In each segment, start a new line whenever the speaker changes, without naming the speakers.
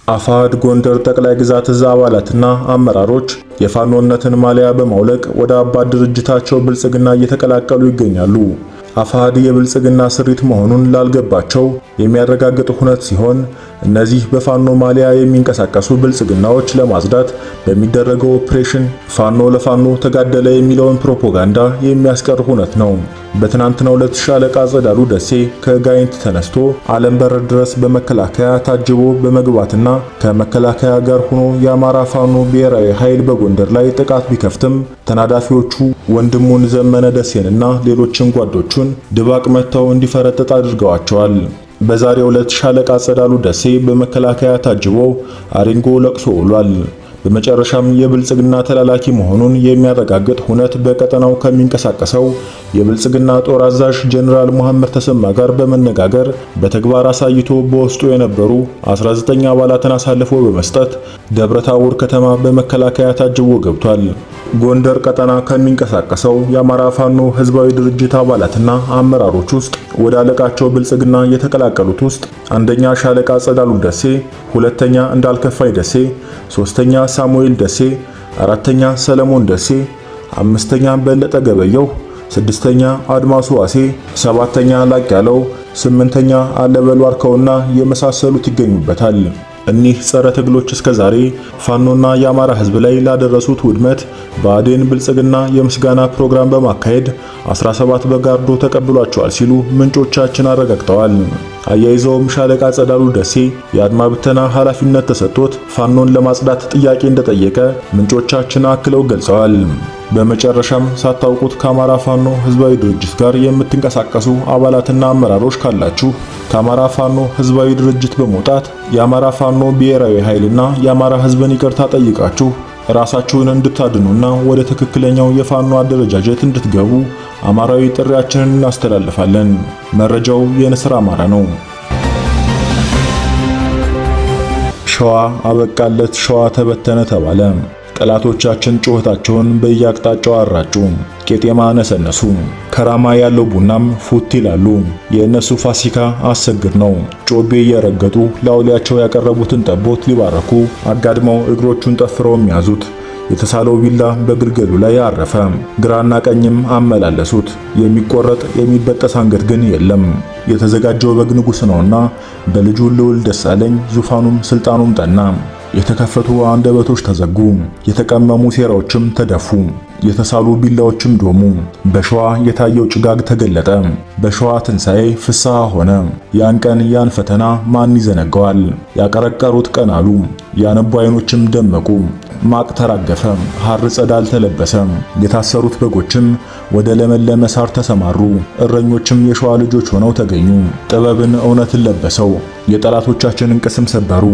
አፋሕድ ጎንደር ጠቅላይ ግዛት እዝ አባላትና አመራሮች የፋኖነትን ማሊያ በማውለቅ ወደ አባት ድርጅታቸው ብልጽግና እየተቀላቀሉ ይገኛሉ። አፋሕድ የብልጽግና ስሪት መሆኑን ላልገባቸው የሚያረጋግጥ ሁነት ሲሆን እነዚህ በፋኖ ማሊያ የሚንቀሳቀሱ ብልጽግናዎች ለማጽዳት በሚደረገው ኦፕሬሽን ፋኖ ለፋኖ ተጋደለ የሚለውን ፕሮፓጋንዳ የሚያስቀር ሁነት ነው። በትናንትናው ዕለት ሻለቃ ጸዳሉ ደሴ ከጋይንት ተነስቶ አለምበር ድረስ በመከላከያ ታጅቦ በመግባትና ከመከላከያ ጋር ሆኖ የአማራ ፋኖ ብሔራዊ ኃይል በጎንደር ላይ ጥቃት ቢከፍትም ተናዳፊዎቹ ወንድሙን ዘመነ ደሴንና ሌሎችን ጓዶቹን ድባቅ መተው እንዲፈረጥጥ አድርገዋቸዋል። በዛሬው ዕለት ሻለቃ ጸዳሉ ደሴ በመከላከያ ታጅቦ አሪንጎ ለቅሶ ውሏል። በመጨረሻም የብልጽግና ተላላኪ መሆኑን የሚያረጋግጥ ሁነት በቀጠናው ከሚንቀሳቀሰው የብልጽግና ጦር አዛዥ ጀነራል መሐመድ ተሰማ ጋር በመነጋገር በተግባር አሳይቶ በውስጡ የነበሩ 19 አባላትን አሳልፎ በመስጠት ደብረታቦር ከተማ በመከላከያ ታጅቦ ገብቷል። ጎንደር ቀጠና ከሚንቀሳቀሰው የአማራ ፋኖ ህዝባዊ ድርጅት አባላትና አመራሮች ውስጥ ወደ አለቃቸው ብልጽግና የተቀላቀሉት ውስጥ አንደኛ ሻለቃ ጸዳሉ ደሴ፣ ሁለተኛ እንዳልከፋይ ደሴ፣ ሶስተኛ ሳሙኤል ደሴ፣ አራተኛ ሰለሞን ደሴ፣ አምስተኛ በለጠ ገበየው፣ ስድስተኛ አድማሱ ዋሴ፣ ሰባተኛ ላቅ ያለው፣ ስምንተኛ አለበል ዋርከውና የመሳሰሉት ይገኙበታል። እኒህ ጸረ ትግሎች እስከዛሬ ፋኖና የአማራ ህዝብ ላይ ላደረሱት ውድመት ብአዴን ብልጽግና የምስጋና ፕሮግራም በማካሄድ 17 በጋርዶ ተቀብሏቸዋል ሲሉ ምንጮቻችን አረጋግጠዋል። አያይዘውም ሻለቃ ጸዳሉ ደሴ የአድማ ብተና ኃላፊነት ተሰጥቶት ፋኖን ለማጽዳት ጥያቄ እንደጠየቀ ምንጮቻችን አክለው ገልጸዋል። በመጨረሻም ሳታውቁት ከአማራ ፋኖ ህዝባዊ ድርጅት ጋር የምትንቀሳቀሱ አባላትና አመራሮች ካላችሁ ከአማራ ፋኖ ህዝባዊ ድርጅት በመውጣት የአማራ ፋኖ ብሔራዊ ኃይልና የአማራ ህዝብን ይቅርታ ጠይቃችሁ ራሳችሁን እንድታድኑና ወደ ትክክለኛው የፋኖ አደረጃጀት እንድትገቡ አማራዊ ጥሪያችንን እናስተላልፋለን። መረጃው የንስር አማራ ነው። ሸዋ አበቃለት፣ ሸዋ ተበተነ ተባለ። ጠላቶቻችን ጩኸታቸውን በየአቅጣጫው አራጩ፣ ቄጤማ ነሰነሱ። ከራማ ያለው ቡናም ፉት ይላሉ። የእነሱ ፋሲካ አሰግድ ነው። ጮቤ እየረገጡ ላውሊያቸው ያቀረቡትን ጠቦት ሊባረኩ አጋድመው እግሮቹን ጠፍረው የሚያዙት። የተሳለው ቢላ በግልገሉ ላይ አረፈ። ግራና ቀኝም አመላለሱት። የሚቆረጥ የሚበጠስ አንገት ግን የለም። የተዘጋጀው በግ ንጉሥ ነውና በልጁ ልዑል ደሳለኝ ዙፋኑም ስልጣኑም ጠና። የተከፈቱ አንደበቶች ተዘጉ፣ የተቀመሙ ሴራዎችም ተደፉ፣ የተሳሉ ቢላዎችም ዶሙ። በሸዋ የታየው ጭጋግ ተገለጠ። በሸዋ ትንሣኤ ፍስሐ ሆነ። ያን ቀን ያን ፈተና ማን ይዘነጋዋል? ያቀረቀሩት ቀን አሉ፣ ያነቡ ዓይኖችም ደመቁ። ማቅ ተራገፈ፣ ሐር ጸዳል ተለበሰ። የታሰሩት በጎችም ወደ ለመለመ ሳር ተሰማሩ። እረኞችም የሸዋ ልጆች ሆነው ተገኙ። ጥበብን እውነትን ለበሰው የጠላቶቻችንን ቅስም ሰበሩ።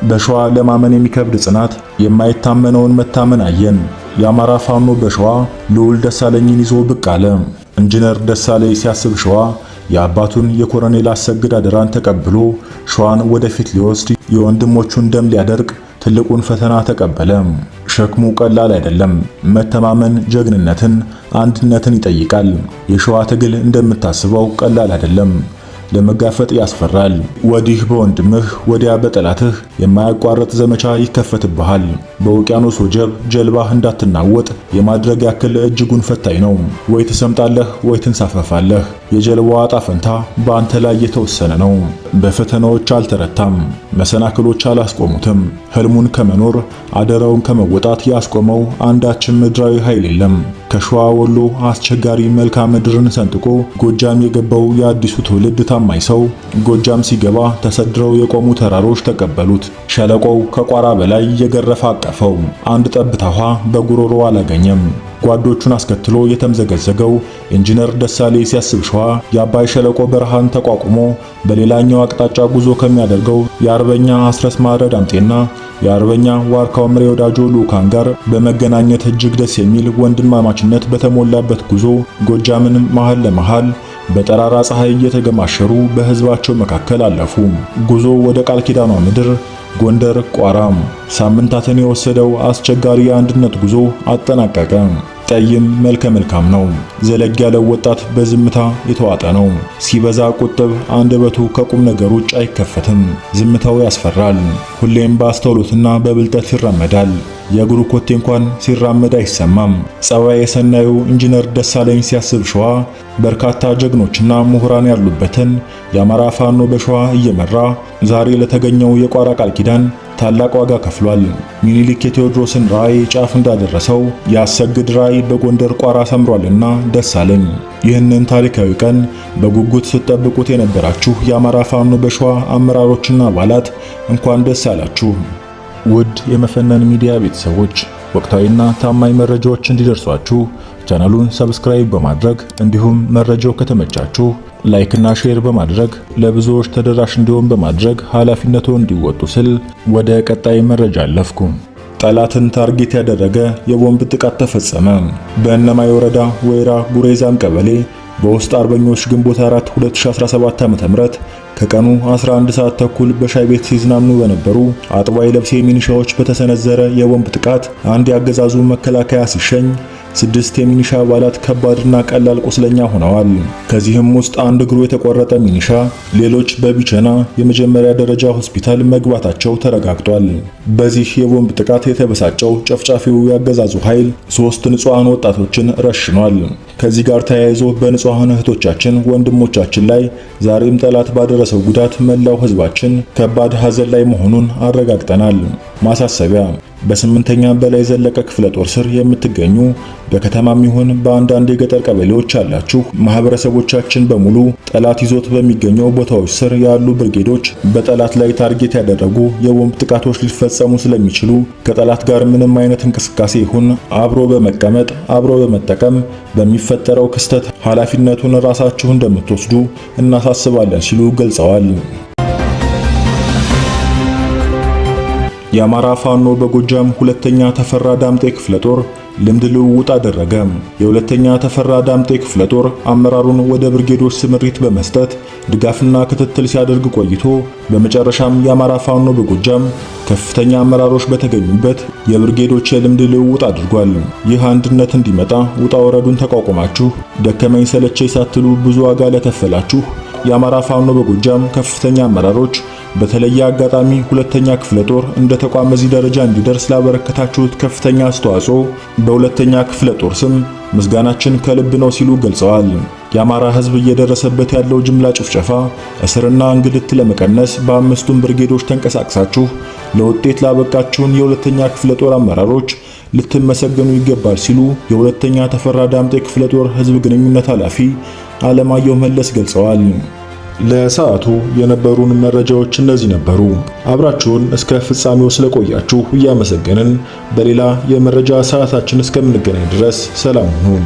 በሸዋ ለማመን የሚከብድ ጽናት፣ የማይታመነውን መታመን አየን። የአማራ ፋኖ በሸዋ ልዑል ደሳለኝን ይዞ ብቅ አለ። ኢንጂነር ደሳለኝ ሲያስብ ሸዋ የአባቱን የኮሎኔል አሰግድ አደራን ተቀብሎ ሸዋን ወደፊት ሊወስድ የወንድሞቹን ደም ሊያደርቅ ትልቁን ፈተና ተቀበለ። ሸክሙ ቀላል አይደለም። መተማመን ጀግንነትን፣ አንድነትን ይጠይቃል። የሸዋ ትግል እንደምታስበው ቀላል አይደለም። ለመጋፈጥ ያስፈራል። ወዲህ በወንድምህ ወዲያ በጠላትህ የማያቋርጥ ዘመቻ ይከፈትብሃል። በውቅያኖስ ወጀብ ጀልባህ እንዳትናወጥ የማድረግ ያክል እጅጉን ፈታኝ ነው። ወይ ትሰምጣለህ ወይ ትንሳፈፋለህ። የጀልባዋ ዕጣ ፈንታ በአንተ ላይ የተወሰነ ነው። በፈተናዎች አልተረታም። መሰናክሎች አላስቆሙትም። ህልሙን ከመኖር አደራውን ከመወጣት ያስቆመው አንዳችም ምድራዊ ኃይል የለም። ከሸዋ ወሎ አስቸጋሪ መልክዓ ምድርን ሰንጥቆ ጎጃም የገባው የአዲሱ ትውልድ ታማኝ ሰው ጎጃም ሲገባ ተሰድረው የቆሙ ተራሮች ተቀበሉት። ሸለቆው ከቋራ በላይ የገረፈ አቀፈው። አንድ ጠብታ ውሃ በጉሮሮ አላገኘም። ጓዶቹን አስከትሎ የተምዘገዘገው ኢንጂነር ደሳለኝ ሲያስብ ሸዋ የአባይ ሸለቆ በረሃን ተቋቁሞ በሌላኛው አቅጣጫ ጉዞ ከሚያደርገው የአርበኛ አስረስ ማረ ዳምጤና የአርበኛ ዋርካው ምሬ ወዳጆ ልኡካን ጋር በመገናኘት እጅግ ደስ የሚል ወንድማማችነት በተሞላበት ጉዞ ጎጃምን መሃል ለመሃል በጠራራ ፀሐይ እየተገማሸሩ በህዝባቸው መካከል አለፉ። ጉዞ ወደ ቃል ኪዳኗ ምድር ጎንደር ቋራም ሳምንታትን የወሰደው አስቸጋሪ የአንድነት ጉዞ አጠናቀቀ። ጠይም መልከ መልካም ነው። ዘለግ ያለው ወጣት በዝምታ የተዋጠ ነው። ሲበዛ ቁጥብ፣ አንደበቱ ከቁም ነገር ውጭ አይከፈትም። ዝምታው ያስፈራል። ሁሌም በአስተውሎትና በብልጠት ይራመዳል። የእግሩ ኮቴ እንኳን ሲራመድ አይሰማም። ጸባዬ ሰናዩ ኢንጂነር ደሳለኝ ሲያስብ ሸዋ በርካታ ጀግኖችና ምሁራን ያሉበትን የአማራ ፋኖ በሸዋ እየመራ ዛሬ ለተገኘው የቋራ ቃል ኪዳን ታላቅ ዋጋ ከፍሏል። ሚኒሊክ የቴዎድሮስን ራዕይ ጫፍ እንዳደረሰው ያሰግድ ራዕይ በጎንደር ቋራ ሰምሯልና ደሳለኝ። ይህንን ታሪካዊ ቀን በጉጉት ስትጠብቁት የነበራችሁ የአማራ ፋኖ በሸዋ አመራሮችና አባላት እንኳን ደስ ያላችሁ። ውድ የመፈነን ሚዲያ ቤተሰቦች ወቅታዊና ታማኝ መረጃዎች እንዲደርሷችሁ ቻናሉን ሰብስክራይብ በማድረግ እንዲሁም መረጃው ከተመቻችሁ ላይክ እና ሼር በማድረግ ለብዙዎች ተደራሽ እንዲሆን በማድረግ ኃላፊነቱን እንዲወጡ ስል ወደ ቀጣይ መረጃ አለፍኩ። ጠላትን ታርጌት ያደረገ የቦምብ ጥቃት ተፈጸመ። በእነማይ ወረዳ ወይራ ጉሬዛም ቀበሌ በውስጥ አርበኞች ግንቦት 4 2017 ዓ.ም ከቀኑ 11 ሰዓት ተኩል በሻይ ቤት ሲዝናኑ በነበሩ አጥባይ ለብሴ ሚኒሻዎች በተሰነዘረ የቦምብ ጥቃት አንድ ያገዛዙ መከላከያ ሲሸኝ 6 የሚኒሻ አባላት ከባድና ቀላል ቁስለኛ ሆነዋል። ከዚህም ውስጥ አንድ እግሩ የተቆረጠ ሚኒሻ፣ ሌሎች በቢቸና የመጀመሪያ ደረጃ ሆስፒታል መግባታቸው ተረጋግጧል። በዚህ የቦምብ ጥቃት የተበሳጨው ጨፍጫፊው ያገዛዙ ኃይል 3 ንጹሃን ወጣቶችን ረሽኗል። ከዚህ ጋር ተያይዞ በንጹሃን እህቶቻችን ወንድሞቻችን ላይ ዛሬም ጠላት ባደረሰው ጉዳት መላው ህዝባችን ከባድ ሐዘን ላይ መሆኑን አረጋግጠናል። ማሳሰቢያ በ8ኛ በላይ ዘለቀ ክፍለ ጦር ስር የምትገኙ በከተማም ይሁን በአንዳንድ የገጠር ቀበሌዎች ያላችሁ ማህበረሰቦቻችን በሙሉ ጠላት ይዞት በሚገኘው ቦታዎች ስር ያሉ ብርጌዶች በጠላት ላይ ታርጌት ያደረጉ የቦምብ ጥቃቶች ሊፈጸሙ ስለሚችሉ ከጠላት ጋር ምንም አይነት እንቅስቃሴ ይሁን አብሮ በመቀመጥ አብሮ በመጠቀም በሚፈጠረው ክስተት ኃላፊነቱን ራሳችሁ እንደምትወስዱ እናሳስባለን ሲሉ ገልጸዋል። የአማራ ፋኖ በጎጃም ሁለተኛ ተፈራ ዳምጤ ክፍለ ጦር ልምድ ልውውጥ አደረገ። የሁለተኛ ተፈራ ዳምጤ ክፍለ ጦር አመራሩን ወደ ብርጌዶች ስምሪት በመስጠት ድጋፍና ክትትል ሲያደርግ ቆይቶ በመጨረሻም የአማራ ፋኖ በጎጃም ከፍተኛ አመራሮች በተገኙበት የብርጌዶች የልምድ ልውውጥ አድርጓል። ይህ አንድነት እንዲመጣ ውጣ ወረዱን ተቋቁማችሁ ደከመኝ ሰለቸኝ ሳትሉ ብዙ ዋጋ ለከፈላችሁ የአማራ ፋኖ በጎጃም ከፍተኛ አመራሮች በተለየ አጋጣሚ ሁለተኛ ክፍለ ጦር እንደ ተቋም እዚህ ደረጃ እንዲደርስ ላበረከታችሁት ከፍተኛ አስተዋጽኦ በሁለተኛ ክፍለ ጦር ስም ምስጋናችን ከልብ ነው ሲሉ ገልጸዋል። የአማራ ሕዝብ እየደረሰበት ያለው ጅምላ ጭፍጨፋ፣ እስርና እንግልት ለመቀነስ በአምስቱም ብርጌዶች ተንቀሳቅሳችሁ ለውጤት ላበቃችሁን የሁለተኛ ክፍለ ጦር አመራሮች ልትመሰገኑ ይገባል ሲሉ የሁለተኛ ተፈራ ዳምጤ ክፍለ ጦር ሕዝብ ግንኙነት ኃላፊ አለማየሁ መለስ ገልጸዋል። ለሰዓቱ የነበሩን መረጃዎች እነዚህ ነበሩ። አብራችሁን እስከ ፍጻሜው ስለቆያችሁ እያመሰገንን በሌላ የመረጃ ሰዓታችን እስከምንገናኝ ድረስ ሰላም ሁኑ።